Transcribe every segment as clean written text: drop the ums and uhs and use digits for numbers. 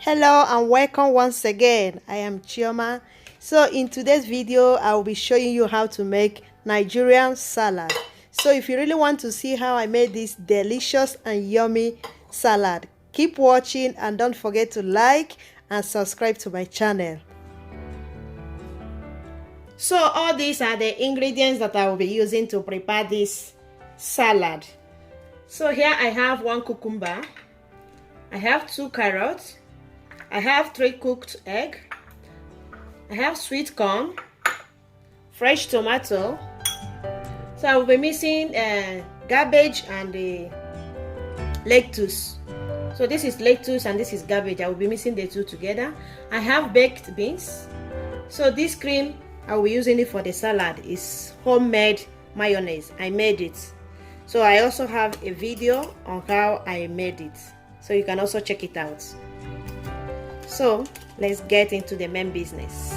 Hello and welcome once again. I am Chioma. So in today's video I will be showing you how to make Nigerian salad. So if you really want to see how I made this delicious and yummy salad, keep watching and don't forget to like and subscribe to my channel. So all these are the ingredients that I will be using to prepare this salad. So here I have 1 cucumber, I have 2 carrots, I have 3 cooked eggs, I have sweet corn, fresh tomato. So I will be mixing cabbage and the lettuce. So this is lettuce and this is cabbage. I will be mixing the two together. I have baked beans. So this cream I will be using it for the salad is homemade mayonnaise. I made it. So I also have a video on how I made it. So you can also check it out. So let's get into the main business.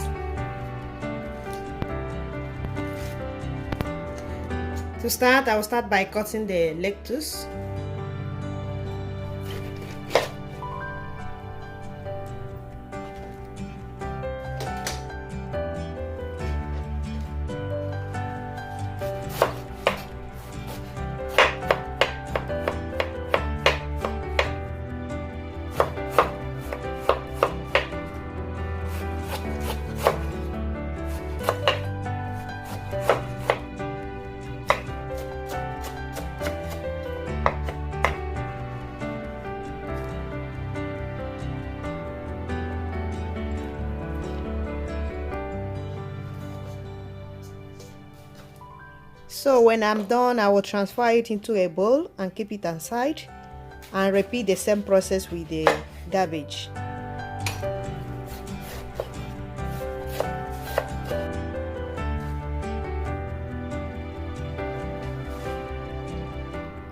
To start, I will start by cutting the lettuce. So when I'm done, I will transfer it into a bowl and keep it aside and repeat the same process with the cabbage.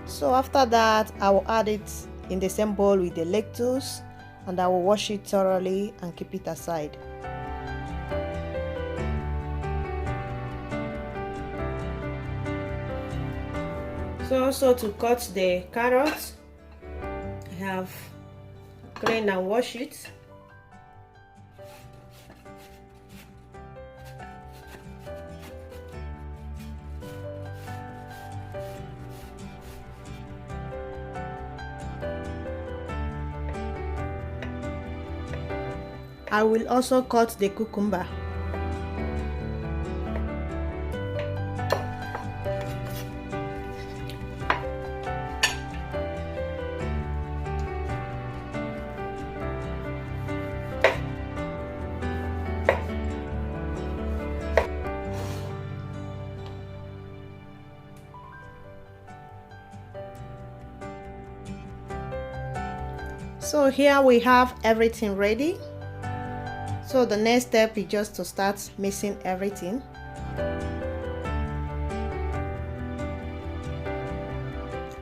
So after that, I will add it in the same bowl with the lettuce and I will wash it thoroughly and keep it aside. So also to cut the carrots, I have cleaned and washed it. I will also cut the cucumber. So here we have everything ready. So the next step is just to start mixing everything.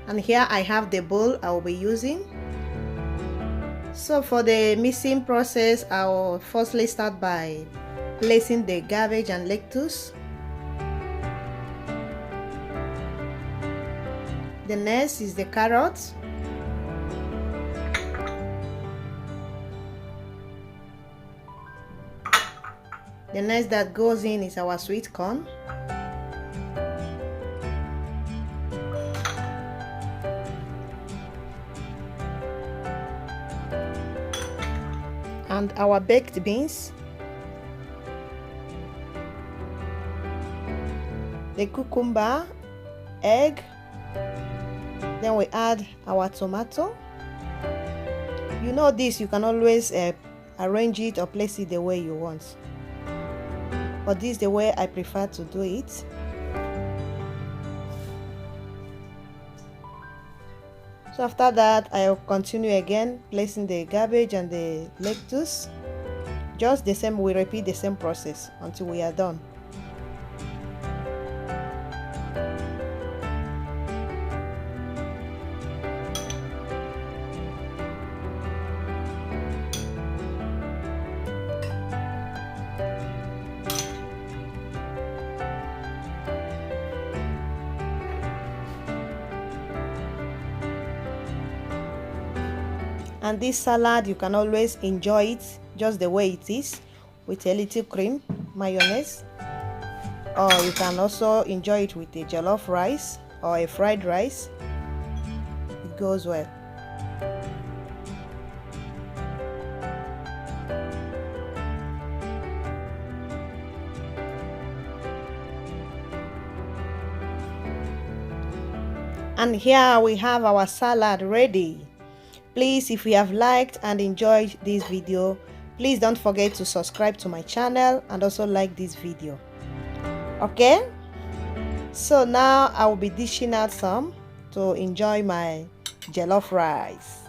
And here I have the bowl I will be using. So for the mixing process, I will firstly start by placing the cabbage and lettuce. The next is the carrots. The next that goes in is our sweet corn. And our baked beans. The cucumber, egg. Then we add our tomato. You know this, you can always arrange it or place it the way you want. But this is the way I prefer to do it. So after that, I'll continue again placing the cabbage and the lettuce. Just the same, we repeat the same process until we are done. And this salad, you can always enjoy it just the way it is, with a little cream, mayonnaise, or you can also enjoy it with a jollof rice or a fried rice. It goes well. And here we have our salad ready. Please, if you have liked and enjoyed this video, please don't forget to subscribe to my channel and also like this video. Okay, so now I will be dishing out some to enjoy my jollof rice.